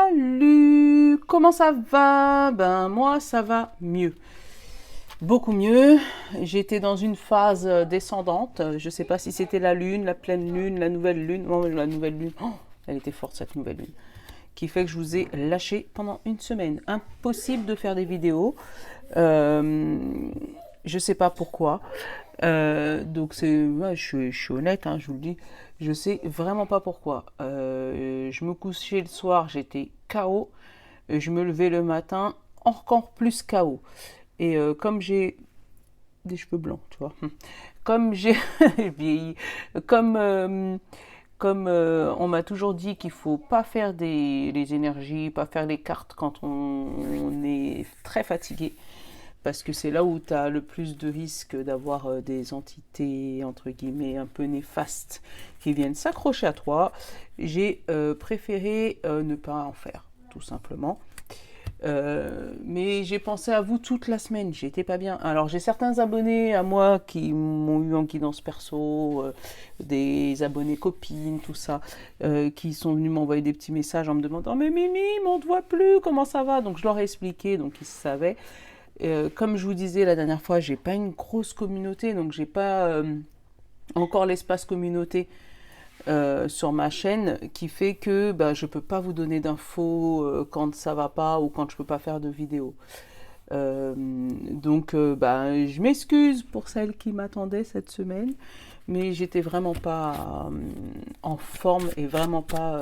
Salut, comment ça va? Ben moi ça va mieux, beaucoup mieux. J'étais dans une phase descendante. Je sais pas si c'était la lune, la pleine lune, la nouvelle lune. Non, la nouvelle lune. Oh, elle était forte cette nouvelle lune. Qui fait que je vous ai lâché pendant une semaine. Impossible de faire des vidéos. Euh, je sais pas pourquoi. Donc c'est, ouais, je suis honnête, hein, je vous le dis. Je sais vraiment pas pourquoi. Je me couchais le soir, j'étais KO. Je me levais le matin, encore plus KO. Et comme j'ai des cheveux blancs, tu vois, comme j'ai vieilli, comme on m'a toujours dit qu'il faut pas faire les énergies, pas faire les cartes quand on est très fatigué parce que c'est là où tu as le plus de risques d'avoir des entités, entre guillemets, un peu néfastes qui viennent s'accrocher à toi. J'ai préféré ne pas en faire, tout simplement. Mais j'ai pensé à vous toute la semaine, j'étais pas bien. Alors j'ai certains abonnés à moi qui m'ont eu en guidance perso, des abonnés copines, tout ça, qui sont venus m'envoyer des petits messages en me demandant mais Mimi, on te voit plus, comment ça va? Donc je leur ai expliqué, donc ils savaient. Comme je vous disais la dernière fois, j'ai pas une grosse communauté, donc j'ai pas encore l'espace communauté sur ma chaîne qui fait que bah, je peux pas vous donner d'infos quand ça va pas ou quand je peux pas faire de vidéos. Donc bah, je m'excuse pour celles qui m'attendaient cette semaine, mais j'étais vraiment pas en forme et vraiment pas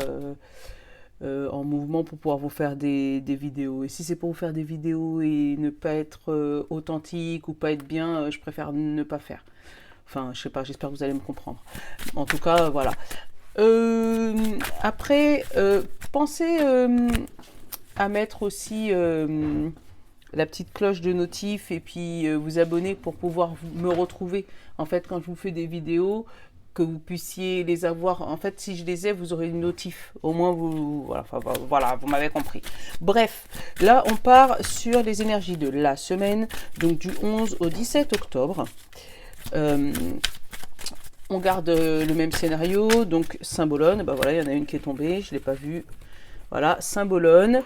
en mouvement pour pouvoir vous faire des vidéos. Et si c'est pour vous faire des vidéos et ne pas être authentique ou pas être bien, je préfère ne pas faire. Enfin, je sais pas, j'espère que vous allez me comprendre. En tout cas, voilà. Après, pensez à mettre aussi la petite cloche de notif et puis vous abonner pour pouvoir me retrouver. En fait, quand je vous fais des vidéos, que vous puissiez les avoir. En fait, si je les ai, vous aurez une notif. Au moins, vous, voilà, enfin, voilà, vous m'avez compris. Bref, là, on part sur les énergies de la semaine, donc du 11 au 17 octobre. On garde le même scénario, donc Saint-Bolognes, bah voilà, il y en a une qui est tombée, je ne l'ai pas vue. Voilà, Saint-Bolognes.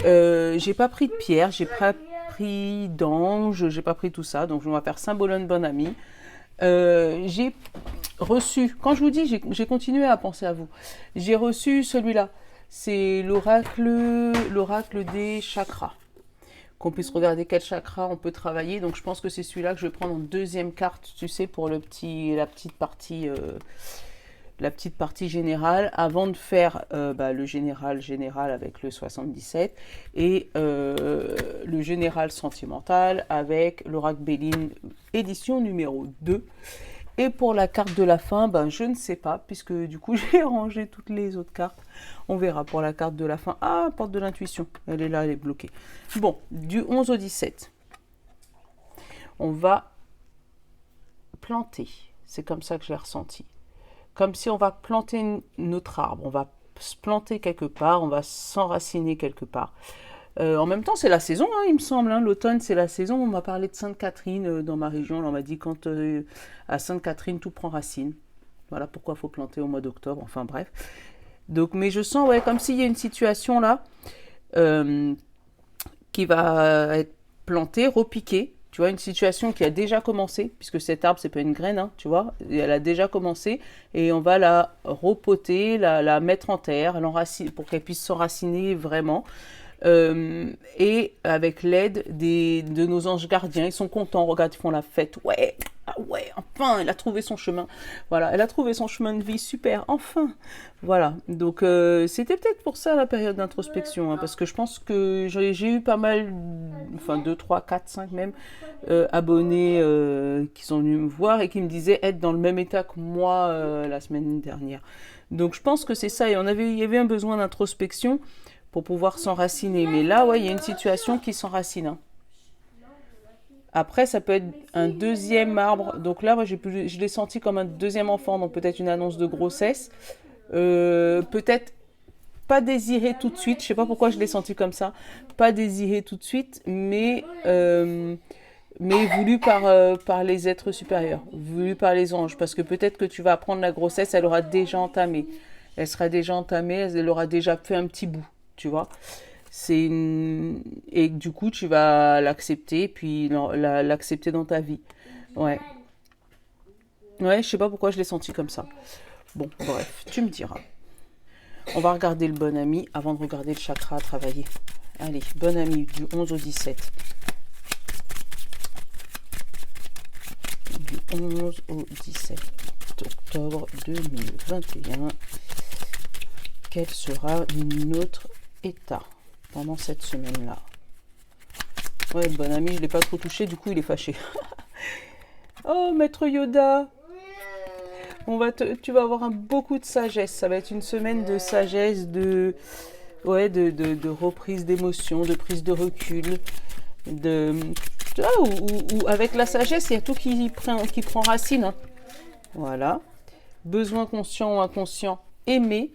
J'ai pas pris de pierre, j'ai pas pris d'ange, j'ai pas pris tout ça, donc on va faire Saint-Bolognes, bon ami. J'ai reçu, quand je vous dis, j'ai continué à penser à vous. J'ai reçu celui-là, c'est l'oracle des chakras. Qu'on puisse regarder quel chakra on peut travailler. Donc je pense que c'est celui-là que je vais prendre en deuxième carte, tu sais, pour la petite partie générale, avant de faire le général avec le 77 et le général sentimental avec l'oracle Béline, édition numéro 2. Et pour la carte de la fin, ben, je ne sais pas, puisque du coup j'ai rangé toutes les autres cartes. On verra pour la carte de la fin. Ah, porte de l'intuition, elle est là, elle est bloquée. Bon, du 11 au 17, on va planter. C'est comme ça que je l'ai ressenti. Comme si on va planter notre arbre. On va se planter quelque part, on va s'enraciner quelque part. En même temps, c'est la saison, hein, il me semble. Hein. L'automne, c'est la saison. On m'a parlé de Sainte-Catherine dans ma région. On m'a dit quand à Sainte-Catherine, tout prend racine. Voilà pourquoi il faut planter au mois d'octobre. Enfin bref. Donc, mais je sens, ouais, comme s'il y a une situation là euh, qui va être plantée, repiquée. Tu vois, une situation qui a déjà commencé, puisque cet arbre, c'est pas une graine, hein, tu vois. Elle a déjà commencé et on va la repoter, la mettre en terre, pour qu'elle puisse s'enraciner vraiment. Et avec l'aide de nos anges gardiens, ils sont contents, regarde, ils font la fête, ouais, ah ouais, enfin, elle a trouvé son chemin, voilà, elle a trouvé son chemin de vie, super, enfin, voilà, donc c'était peut-être pour ça la période d'introspection, hein, parce que je pense que j'ai eu pas mal, enfin 2, 3, 4, 5 même, abonnés qui sont venus me voir et qui me disaient être dans le même état que moi la semaine dernière, donc je pense que c'est ça, et il y avait un besoin d'introspection, pour pouvoir s'enraciner. Mais là, ouais, il y a une situation qui s'enracine. Hein. Après, ça peut être un deuxième arbre. Donc là, moi, je l'ai senti comme un deuxième enfant. Donc peut-être une annonce de grossesse. Peut-être pas désiré tout de suite. Je sais pas pourquoi je l'ai senti comme ça. Pas désiré tout de suite, mais voulu par les êtres supérieurs. Voulu par les anges. Parce que peut-être que tu vas apprendre la grossesse, elle aura déjà entamé. Elle sera déjà entamée, elle aura déjà fait un petit bout. tu vois. Et du coup, tu vas l'accepter, puis l'accepter dans ta vie. Ouais. Ouais, je sais pas pourquoi je l'ai senti comme ça. Bon, bref, tu me diras. On va regarder le bon ami avant de regarder le chakra à travailler. Allez, bon ami du 11 au 17. Du 11 au 17 octobre 2021. Quel sera notre état pendant cette semaine-là? Ouais, le bon ami, je ne l'ai pas trop touché, du coup il est fâché. Oh, maître Yoda, tu vas avoir beaucoup de sagesse. Ça va être une semaine de sagesse, ouais, de reprise d'émotion, de prise de recul. Tu vois, où avec la sagesse, il y a tout qui prend racine. Hein. Voilà. Besoin conscient ou inconscient, aimer.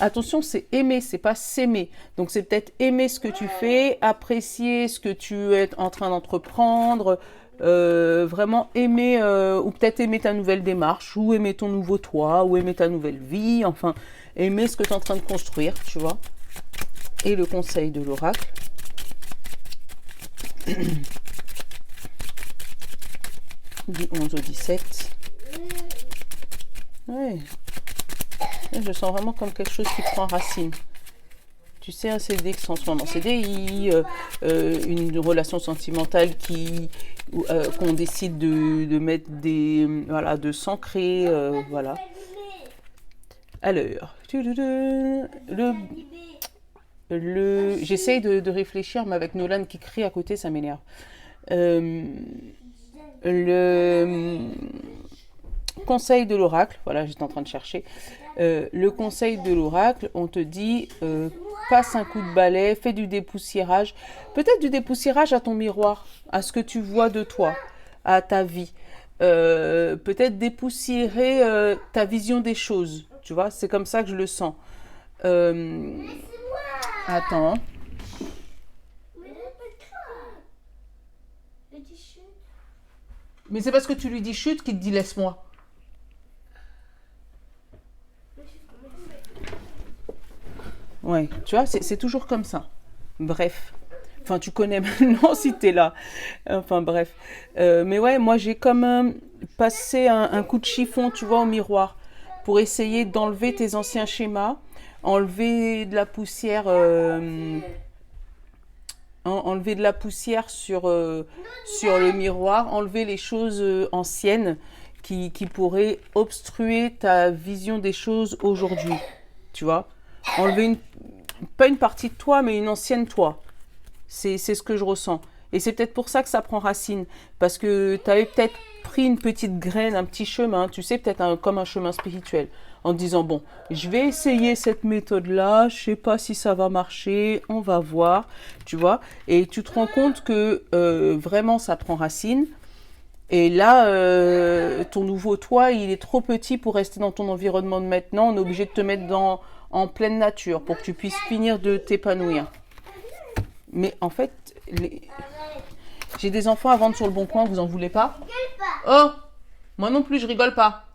Attention, c'est aimer, c'est pas s'aimer. Donc c'est peut-être aimer ce que tu fais, apprécier ce que tu es en train d'entreprendre, vraiment aimer, ou peut-être aimer ta nouvelle démarche, ou aimer ton nouveau toi, ou aimer ta nouvelle vie, enfin, aimer ce que tu es en train de construire, tu vois. Et le conseil de l'oracle. Du 11 au 17. Ouais. Je sens vraiment comme quelque chose qui prend racine. Tu sais, un CDX en ce moment, CDI, une relation sentimentale qu'on décide de mettre voilà, de s'ancrer, voilà. Alors, j'essaye de réfléchir, mais avec Nolan qui crie à côté, ça m'énerve. Le conseil de l'oracle, voilà, j'étais en train de chercher. Le conseil de l'oracle, on te dit passe un coup de balai, fais du dépoussiérage, peut-être du dépoussiérage à ton miroir, à ce que tu vois de toi, à ta vie. Peut-être dépoussiérer ta vision des choses, tu vois, c'est comme ça que je le sens. Attends. Mais c'est parce que tu lui dis chute qu'il te dit laisse-moi. Ouais, tu vois, c'est toujours comme ça. Bref. Enfin, tu connais maintenant si t'es là. Enfin, bref. Mais ouais, moi, j'ai comme passé un coup de chiffon, tu vois, au miroir pour essayer d'enlever tes anciens schémas, enlever de la poussière, enlever de la poussière sur le miroir, enlever les choses anciennes qui pourraient obstruer ta vision des choses aujourd'hui. Tu vois, enlever pas une partie de toi, mais une ancienne toi. C'est ce que je ressens. Et c'est peut-être pour ça que ça prend racine. Parce que tu avais peut-être pris une petite graine, un petit chemin, tu sais, peut-être comme un chemin spirituel. En te disant, bon, je vais essayer cette méthode-là, je sais pas si ça va marcher, on va voir, tu vois. Et tu te rends compte que vraiment ça prend racine. Et là, ton nouveau toi, il est trop petit pour rester dans ton environnement de maintenant. On est obligé de te mettre en pleine nature pour que tu puisses finir de t'épanouir. Mais en fait, j'ai des enfants à vendre sur le bon coin, vous en voulez pas? Oh, moi non plus, je rigole pas.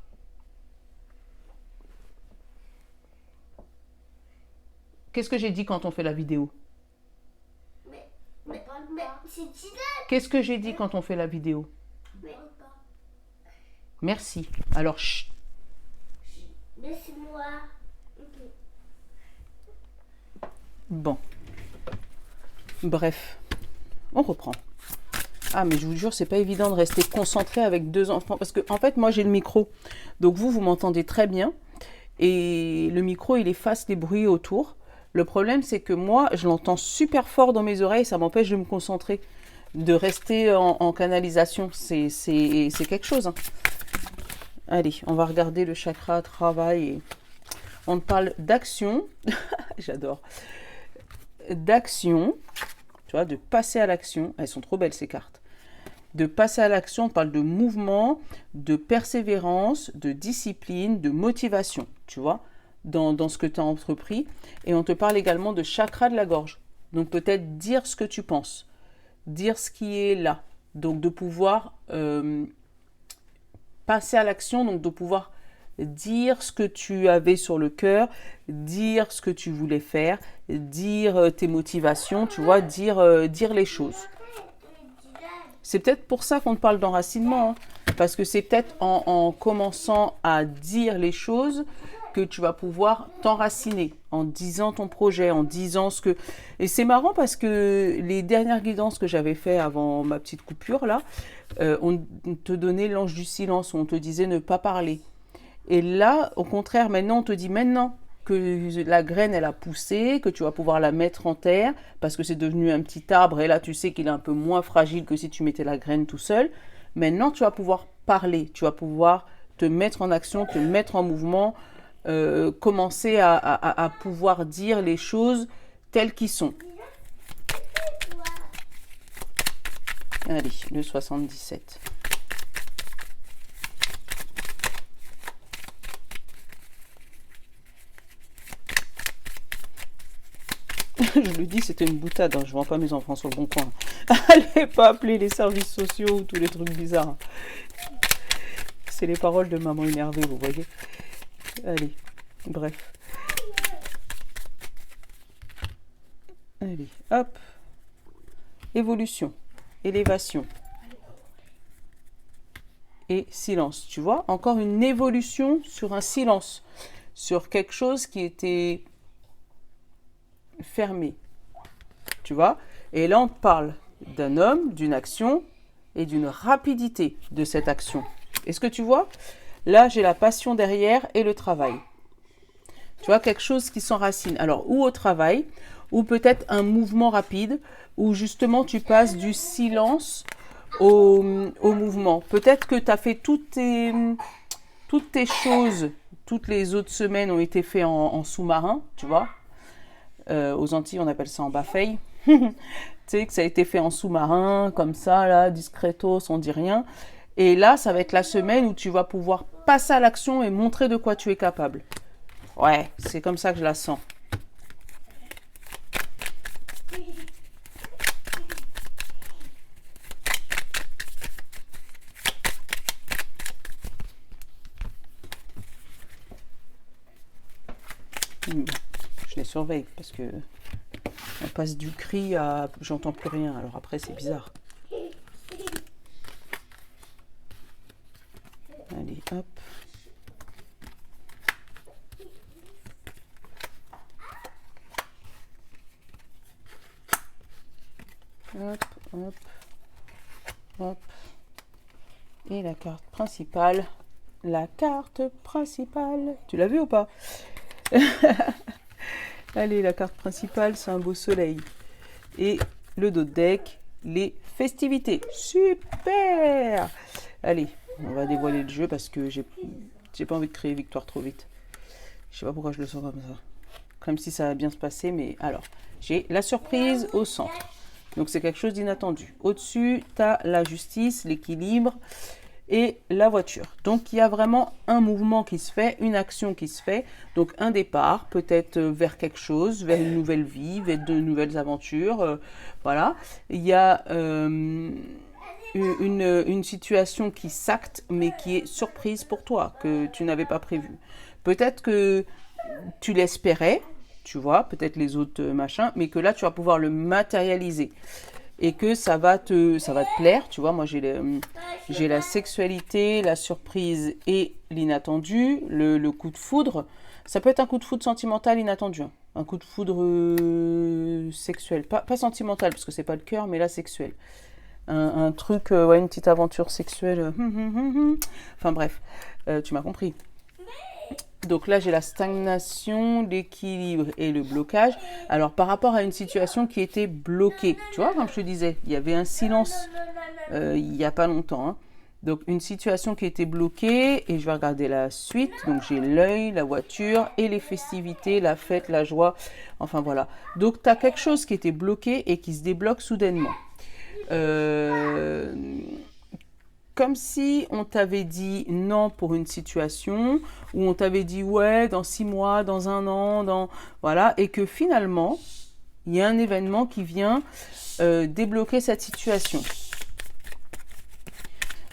Qu'est-ce que j'ai dit quand on fait la vidéo? Qu'est-ce que j'ai dit quand on fait la vidéo? Merci. Alors, chut. Laisse-moi. Bon. Bref. On reprend. Ah, mais je vous jure, c'est pas évident de rester concentré avec deux enfants. Parce que, en fait, moi, j'ai le micro. Donc, vous m'entendez très bien. Et le micro, il efface les bruits autour. Le problème, c'est que moi, je l'entends super fort dans mes oreilles. Ça m'empêche de me concentrer. De rester en canalisation. C'est quelque chose. Hein. Allez, on va regarder le chakra travail. On parle d'action. J'adore. D'action. Tu vois, de passer à l'action. Elles sont trop belles, ces cartes. De passer à l'action, on parle de mouvement, de persévérance, de discipline, de motivation, tu vois, dans ce que tu as entrepris. Et on te parle également de chakra de la gorge. Donc peut-être dire ce que tu penses, dire ce qui est là. Donc de pouvoir passer à l'action, donc de pouvoir dire ce que tu avais sur le cœur, dire ce que tu voulais faire, dire tes motivations, tu vois, dire les choses. C'est peut-être pour ça qu'on te parle d'enracinement, hein, parce que c'est peut-être en commençant à dire les choses que tu vas pouvoir t'enraciner, en disant ton projet, en disant ce que... Et c'est marrant parce que les dernières guidances que j'avais fait avant ma petite coupure, là, on te donnait l'ange du silence, où on te disait ne pas parler. Et là, au contraire, maintenant, on te dit maintenant que la graine, elle a poussé, que tu vas pouvoir la mettre en terre, parce que c'est devenu un petit arbre, et là, tu sais qu'il est un peu moins fragile que si tu mettais la graine tout seul. Maintenant, tu vas pouvoir parler, tu vas pouvoir te mettre en action, te mettre en mouvement, commencer à pouvoir dire les choses telles qu'elles sont. Allez, le 77. Je le dis, c'était une boutade, hein. Je ne vends pas mes enfants sur le bon coin. Allez pas appeler les services sociaux ou tous les trucs bizarres. C'est les paroles de maman énervée, vous voyez. Allez, bref. Allez, hop. Évolution, élévation. Et silence, tu vois. Encore une évolution sur un silence. Sur quelque chose qui était fermé. Tu vois. Et là, on te parle d'un homme, d'une action et d'une rapidité de cette action. Est-ce que tu vois? Là, j'ai la passion derrière et le travail. Tu vois, quelque chose qui s'enracine. Alors, ou au travail, ou peut-être un mouvement rapide, où justement tu passes du silence au mouvement. Peut-être que tu as fait toutes tes choses, toutes les autres semaines ont été faites en sous-marin, tu vois. Aux Antilles, on appelle ça en bafeille. Tu sais, que ça a été fait en sous-marin, comme ça, là, discretos, on dit rien. Et là, ça va être la semaine où tu vas pouvoir passer à l'action et montrer de quoi tu es capable. Ouais, c'est comme ça que je la sens. Je les surveille parce que on passe du cri à j'entends plus rien. Alors après, c'est bizarre. Allez, hop. Hop, hop, hop. Et la carte principale. La carte principale. Tu l'as vu ou pas? Allez, la carte principale, c'est un beau soleil. Et le dos de deck, les festivités. Super! Allez, on va dévoiler le jeu parce que j'ai pas envie de créer victoire trop vite. Je sais pas pourquoi je le sens comme ça. Comme si ça va bien se passer, mais alors, j'ai la surprise au centre. Donc c'est quelque chose d'inattendu. Au-dessus, tu as la justice, l'équilibre et la voiture. Donc il y a vraiment un mouvement qui se fait, une action qui se fait. Donc un départ, peut-être vers quelque chose, vers une nouvelle vie, vers de nouvelles aventures. Voilà. Il y a une situation qui s'acte, mais qui est surprise pour toi, que tu n'avais pas prévu. Peut-être que tu l'espérais, tu vois, peut-être les autres machins, mais que là tu vas pouvoir le matérialiser. Et que ça va te plaire, tu vois, moi j'ai la sexualité, la surprise et l'inattendu, le coup de foudre. Ça peut être un coup de foudre sentimental inattendu, hein. Un coup de foudre sexuel, pas sentimental parce que c'est pas le cœur, mais là sexuel. Un truc, ouais, une petite aventure sexuelle, enfin bref, tu m'as compris. Donc là, j'ai la stagnation, l'équilibre et le blocage. Alors, par rapport à une situation qui était bloquée, tu vois, comme je te disais, il y avait un silence il n'y a pas longtemps, hein. Donc, une situation qui était bloquée, et je vais regarder la suite. Donc, j'ai l'œil, la voiture et les festivités, la fête, la joie. Enfin, voilà. Donc, tu as quelque chose qui était bloqué et qui se débloque soudainement. Comme si on t'avait dit non pour une situation, ou on t'avait dit ouais dans 6 mois, dans 1 an, voilà, et que finalement, il y a un événement qui vient débloquer cette situation.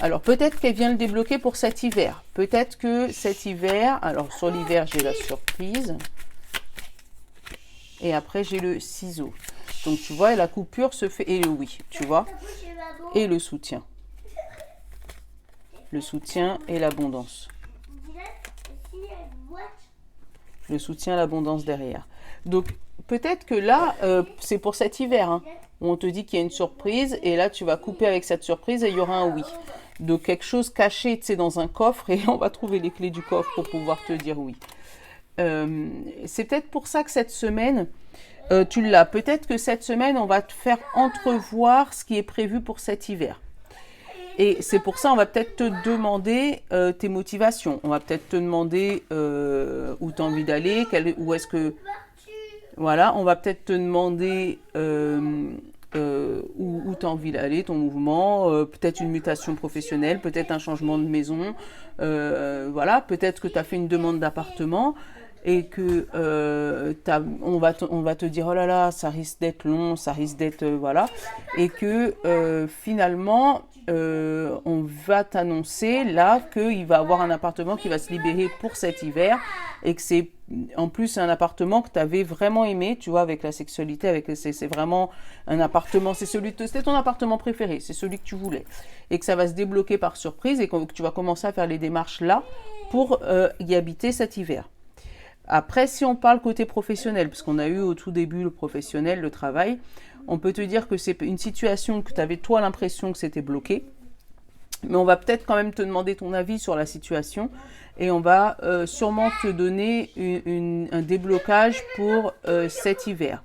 Alors, peut-être qu'elle vient le débloquer pour cet hiver. Peut-être que cet hiver... Alors, sur l'hiver, j'ai la surprise. Et après, j'ai le ciseau. Donc, tu vois, la coupure se fait... Et le oui, tu vois. Et le soutien. Le soutien et l'abondance. Le soutien, l'abondance derrière. Donc, peut-être que là, c'est pour cet hiver, hein, où on te dit qu'il y a une surprise, et là, tu vas couper avec cette surprise et il y aura un oui. Donc, quelque chose caché, tu sais, dans un coffre, et on va trouver les clés du coffre pour pouvoir te dire oui. C'est peut-être pour ça que cette semaine, tu l'as. Peut-être que cette semaine, on va te faire entrevoir ce qui est prévu pour cet hiver. Et c'est pour ça, on va peut-être te demander tes motivations. On va peut-être te demander où tu as envie d'aller, où est-ce que... Voilà, on va peut-être te demander où tu as envie d'aller, ton mouvement, peut-être une mutation professionnelle, peut-être un changement de maison. Voilà, peut-être que tu as fait une demande d'appartement et que on va te dire, oh là là, ça risque d'être long, ça risque d'être... voilà. Et que finalement... on va t'annoncer là qu'il va avoir un appartement qui va se libérer pour cet hiver et que c'est en plus un appartement que tu avais vraiment aimé, tu vois, avec la sexualité, c'est vraiment un appartement, c'était ton appartement préféré, c'est celui que tu voulais et que ça va se débloquer par surprise et que tu vas commencer à faire les démarches là pour y habiter cet hiver. Après, si on parle côté professionnel, parce qu'on a eu au tout début le professionnel, le travail, on peut te dire que c'est une situation que tu avais toi l'impression que c'était bloqué, mais on va peut-être quand même te demander ton avis sur la situation et on va sûrement te donner un déblocage pour cet hiver.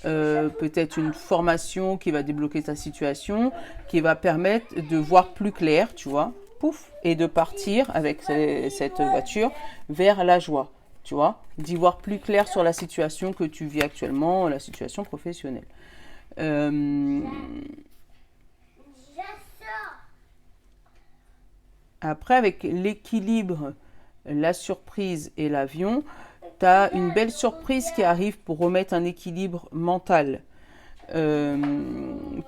Peut-être une formation qui va débloquer ta situation, qui va permettre de voir plus clair, tu vois, pouf, et de partir avec cette voiture vers la joie. Tu vois, d'y voir plus clair sur la situation que tu vis actuellement, la situation professionnelle. Après, avec l'équilibre, la surprise et l'avion, tu as une belle surprise qui arrive pour remettre un équilibre mental.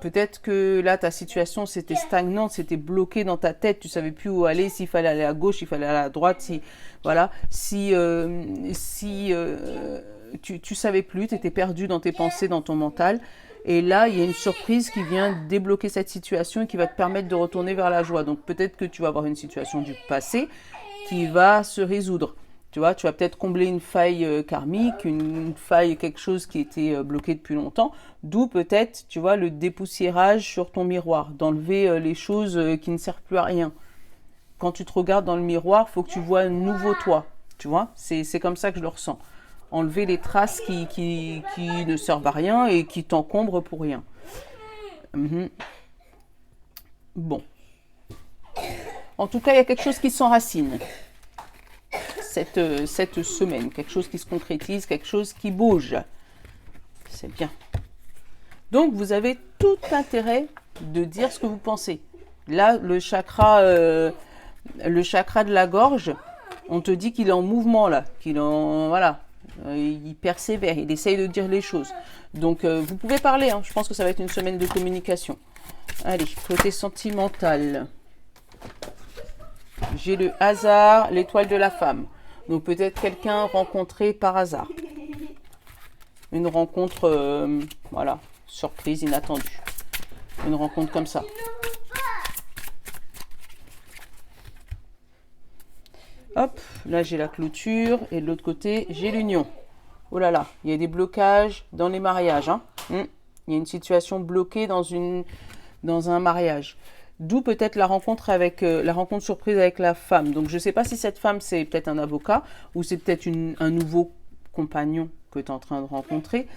Peut-être que là ta situation c'était stagnante, c'était bloqué dans ta tête, tu savais plus où aller, s'il fallait aller à gauche, s'il fallait aller à droite, tu savais plus, tu étais perdu dans tes pensées, dans ton mental. Et là, il y a une surprise qui vient débloquer cette situation et qui va te permettre de retourner vers la joie. Donc peut-être que tu vas avoir une situation du passé qui va se résoudre. Tu vois, tu vas peut-être combler une faille karmique, une faille, quelque chose qui était bloqué depuis longtemps. D'où peut-être, tu vois, le dépoussiérage sur ton miroir, d'enlever les choses qui ne servent plus à rien. Quand tu te regardes dans le miroir, il faut que tu vois un nouveau toi. Tu vois, c'est comme ça que je le ressens. Enlever les traces qui ne servent à rien et qui t'encombrent pour rien. Bon. En tout cas, il y a quelque chose qui s'enracine. Cette semaine, quelque chose qui se concrétise, quelque chose qui bouge. C'est bien. Donc, vous avez tout intérêt de dire ce que vous pensez. Là, le chakra de la gorge, on te dit qu'il est en mouvement là, voilà, il persévère, il essaye de dire les choses. Donc, vous pouvez parler. Hein. Je pense que ça va être une semaine de communication. Allez, côté sentimental. J'ai le hasard, l'étoile de la femme. Donc peut-être quelqu'un rencontré par hasard. Une rencontre, voilà, surprise, inattendue. Une rencontre comme ça. Hop, là j'ai la clôture et de l'autre côté j'ai l'union. Oh là là, il y a des blocages dans les mariages. Hein. Il y a une situation bloquée dans un mariage. D'où peut-être la rencontre surprise avec la femme. Donc je ne sais pas si cette femme c'est peut-être un avocat ou c'est peut-être un nouveau compagnon que tu es en train de rencontrer.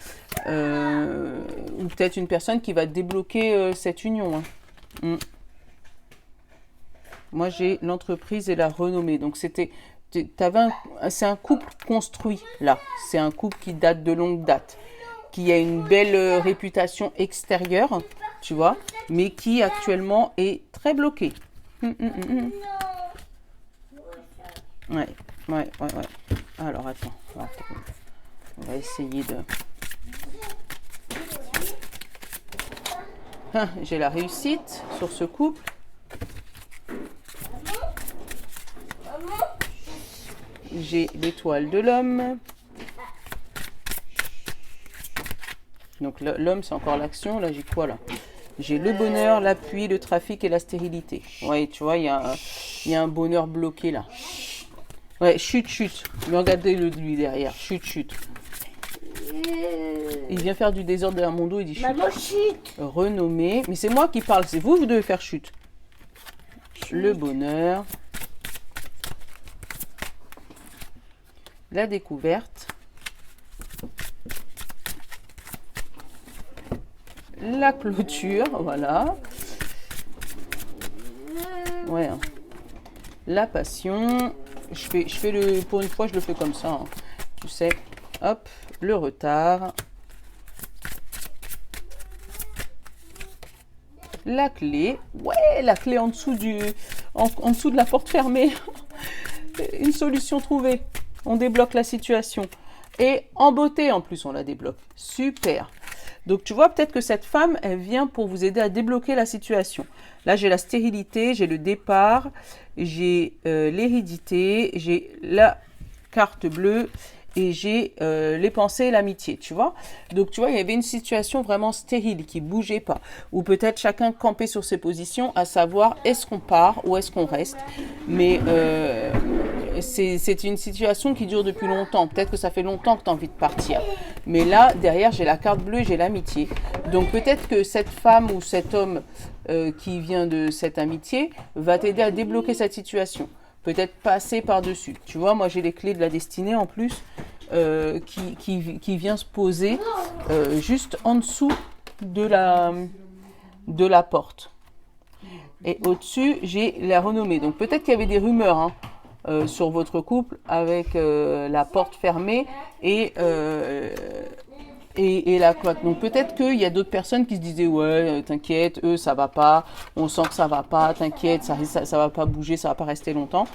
Ou peut-être une personne qui va débloquer cette union. Hein. Moi j'ai l'entreprise et la renommée. Donc c'est un couple construit là. C'est un couple qui date de longue date. Qui a une belle réputation extérieure. Tu vois, mais qui actuellement est très bloqué. Ouais. Alors, attends. On va essayer de... J'ai la réussite sur ce couple. j'ai l'étoile de l'homme. Donc l'homme, c'est encore l'action. Là, j'ai quoi là? J'ai le bonheur, l'appui, le trafic et la stérilité. Ouais, tu vois, il y a un bonheur bloqué là. Ouais, chut, chut. Mais regardez-le lui derrière. Chut, chut. Il vient faire du désordre derrière mon dos, il dit chut. Maman, chut. Renommé. Mais c'est moi qui parle, c'est vous, vous devez faire chut. Le bonheur. La découverte. La clôture, voilà. Ouais. Hein. La passion. Je fais le, pour une fois, je le fais comme ça. Hein. Tu sais. Hop, le retard. La clé. Ouais, la clé en dessous en dessous de la porte fermée. Une solution trouvée. On débloque la situation. Et en beauté, en plus, on la débloque. Super. Donc, tu vois, peut-être que cette femme, elle vient pour vous aider à débloquer la situation. Là, j'ai la stérilité, j'ai le départ, j'ai l'hérédité, j'ai la carte bleue et j'ai les pensées et l'amitié, tu vois. Donc, tu vois, il y avait une situation vraiment stérile qui bougeait pas. Ou peut-être chacun campait sur ses positions, à savoir, est-ce qu'on part ou est-ce qu'on reste. Mais c'est une situation qui dure depuis longtemps. Peut-être que ça fait longtemps que tu as envie de partir. Mais là, derrière, j'ai la carte bleue et j'ai l'amitié. Donc, peut-être que cette femme ou cet homme qui vient de cette amitié va t'aider à débloquer cette situation. Peut-être passer par-dessus. Tu vois, moi, j'ai les clés de la destinée en plus qui vient se poser juste en dessous de la porte. Et au-dessus, j'ai la renommée. Donc, peut-être qu'il y avait des rumeurs, hein. Sur votre couple avec la porte fermée et la cloître. Donc peut-être qu'il y a d'autres personnes qui se disaient ouais t'inquiète, eux ça va pas, on sent que ça va pas, t'inquiète, ça va pas bouger, ça va pas rester longtemps.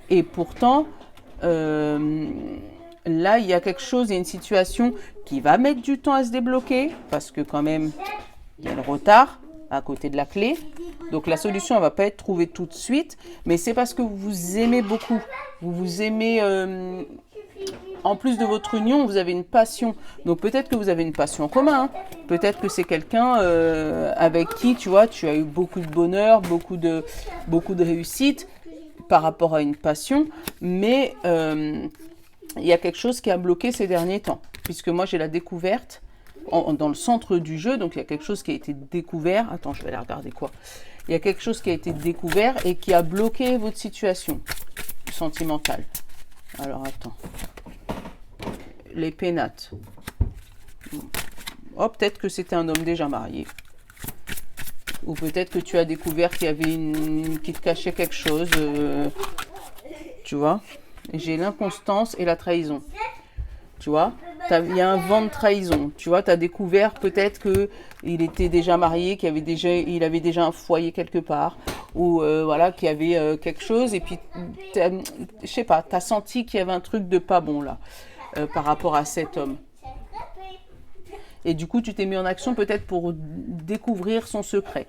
Et pourtant là il y a quelque chose, il y a une situation qui va mettre du temps à se débloquer parce que quand même il y a le retard à côté de la clé. Donc la solution, elle va pas être trouvée tout de suite, mais c'est parce que vous vous aimez beaucoup. Vous vous aimez, en plus de votre union, vous avez une passion. Donc peut-être que vous avez une passion en commun. Hein. Peut-être que c'est quelqu'un avec qui, tu vois, tu as eu beaucoup de bonheur, beaucoup de réussite par rapport à une passion, mais il y a quelque chose qui a bloqué ces derniers temps. Puisque moi, j'ai la découverte dans le centre du jeu, donc il y a quelque chose qui a été découvert. Attends, je vais aller regarder quoi. Il y a quelque chose qui a été découvert et qui a bloqué votre situation sentimentale. Alors, attends. Les pénates. Oh, peut-être que c'était un homme déjà marié. Ou peut-être que tu as découvert qu'il y avait qui te cachait quelque chose. Tu vois. J'ai l'inconstance et la trahison. Tu vois, il y a un vent de trahison. Tu vois, tu as découvert peut-être qu'il était déjà marié, il avait déjà un foyer quelque part, ou voilà, qu'il y avait quelque chose, et puis, je sais pas, tu as senti qu'il y avait un truc de pas bon là, par rapport à cet homme. Et du coup, tu t'es mis en action peut-être pour découvrir son secret.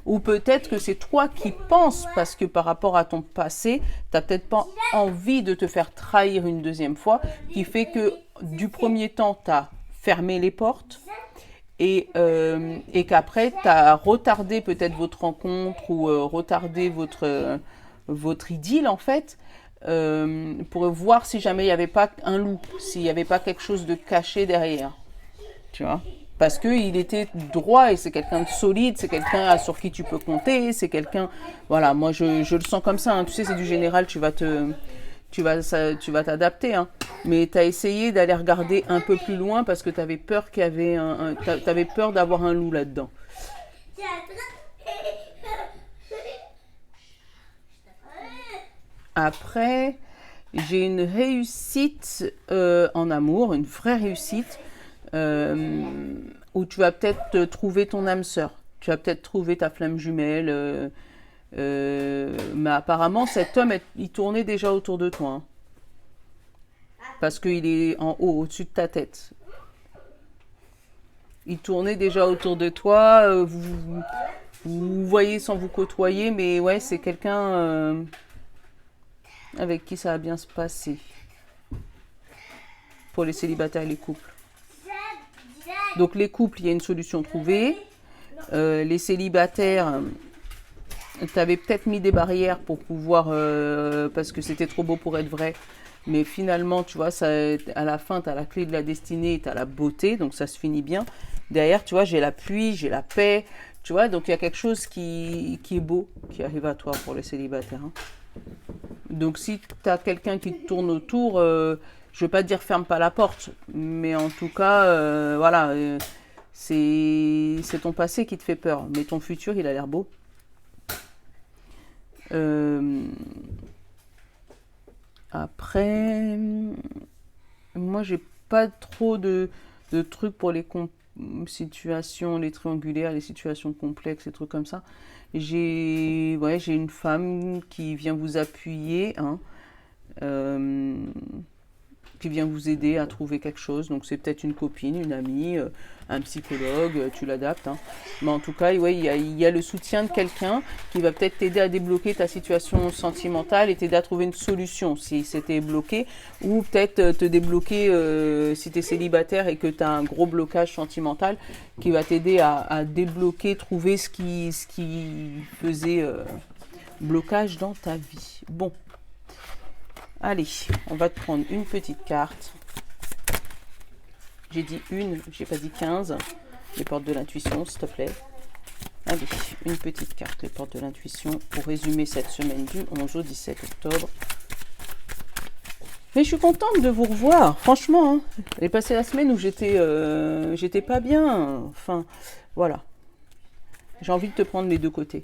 Ou peut-être que c'est toi qui penses, parce que par rapport à ton passé, tu n'as peut-être pas envie de te faire trahir une deuxième fois, qui fait que du premier temps, tu as fermé les portes et qu'après, tu as retardé peut-être votre rencontre ou retardé votre idylle en fait, pour voir si jamais il n'y avait pas un loup, s'il n'y avait pas quelque chose de caché derrière. Tu vois ? Parce qu'il était droit et c'est quelqu'un de solide, c'est quelqu'un sur qui tu peux compter, c'est quelqu'un... Voilà, moi je le sens comme ça, hein. Tu sais, c'est du général, tu vas t'adapter. Hein. Mais tu as essayé d'aller regarder un peu plus loin parce que tu avais peur qu'il y avait t'avais peur d'avoir un loup là-dedans. Après, j'ai une réussite en amour, une vraie réussite. Où tu vas peut-être trouver ton âme sœur, tu vas peut-être trouver ta flamme jumelle, mais apparemment cet homme il tournait déjà autour de toi, hein, parce qu'il est en haut, au-dessus de ta tête. Il tournait déjà autour de toi, vous voyez sans vous côtoyer, mais ouais, c'est quelqu'un avec qui ça va bien se passer. pour les célibataires et les couples. Donc les couples, il y a une solution trouvée. Les célibataires, tu avais peut-être mis des barrières pour pouvoir, parce que c'était trop beau pour être vrai. Mais finalement, tu vois, ça, à la fin, tu as la clé de la destinée, tu as la beauté, donc ça se finit bien. Derrière, tu vois, j'ai la pluie, j'ai la paix, tu vois, donc il y a quelque chose qui est beau, qui arrive à toi pour les célibataires. Hein. Donc si tu as quelqu'un qui te tourne autour, je ne veux pas te dire ferme pas la porte, mais en tout cas, voilà, c'est ton passé qui te fait peur, mais ton futur, il a l'air beau. Après, moi, j'ai pas trop de trucs pour les situations, les triangulaires, les situations complexes, les trucs comme ça. J'ai une femme qui vient vous appuyer, hein, qui vient vous aider à trouver quelque chose. Donc c'est peut-être une copine, une amie, un psychologue, tu l'adaptes. Hein. Mais en tout cas, ouais, il y a le soutien de quelqu'un qui va peut-être t'aider à débloquer ta situation sentimentale et t'aider à trouver une solution si c'était bloqué. Ou peut-être te débloquer si tu es célibataire et que tu as un gros blocage sentimental qui va t'aider à débloquer, trouver ce qui faisait blocage dans ta vie. Bon. Allez, on va te prendre une petite carte. J'ai dit une, j'ai pas dit 15. Les portes de l'intuition, s'il te plaît. Allez, une petite carte, les portes de l'intuition, pour résumer cette semaine du 11 au 17 octobre. Mais je suis contente de vous revoir, franchement. Hein. J'ai passé la semaine où j'étais pas bien. Enfin, voilà. J'ai envie de te prendre les deux côtés.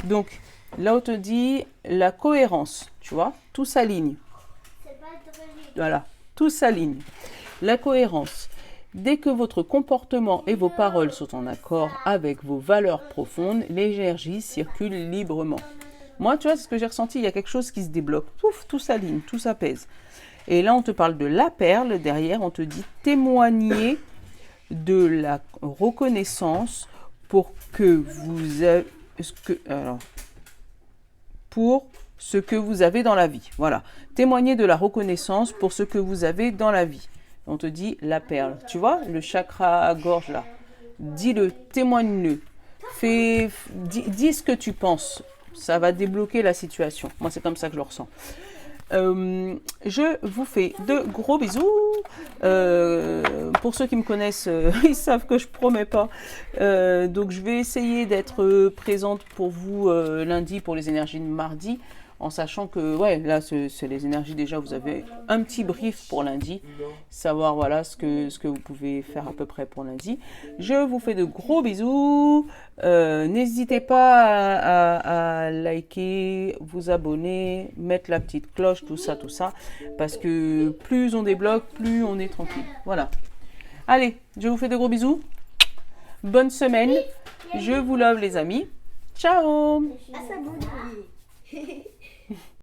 Donc, là, on te dit la cohérence, tu vois, tout s'aligne. Voilà, tout s'aligne. La cohérence. Dès que votre comportement et vos paroles sont en accord avec vos valeurs profondes, l'énergie circule librement. Moi, tu vois, c'est ce que j'ai ressenti, il y a quelque chose qui se débloque. Pouf, tout s'aligne, tout s'apaise. Et là, on te parle de la perle. Derrière, on te dit témoigner de la reconnaissance pour que vous avez... pour ce que vous avez dans la vie. Voilà. Témoignez de la reconnaissance pour ce que vous avez dans la vie. On te dit la perle. Tu vois, le chakra à gorge là. Dis-le, témoigne-le. Dis ce que tu penses. Ça va débloquer la situation. Moi, c'est comme ça que je le ressens. Je vous fais de gros bisous. Pour ceux qui me connaissent, ils savent que je promets pas. Donc je vais essayer d'être présente pour vous lundi pour les énergies de mardi, en sachant que ouais, là c'est les énergies déjà. Vous avez un petit brief pour lundi, savoir voilà ce que vous pouvez faire à peu près pour lundi. Je vous fais de gros bisous. N'hésitez pas à liker, vous abonner, mettre la petite cloche, tout ça, parce que plus on débloque, plus on est tranquille. Voilà. Allez, je vous fais de gros bisous. Bonne semaine. Je vous love les amis. Ciao.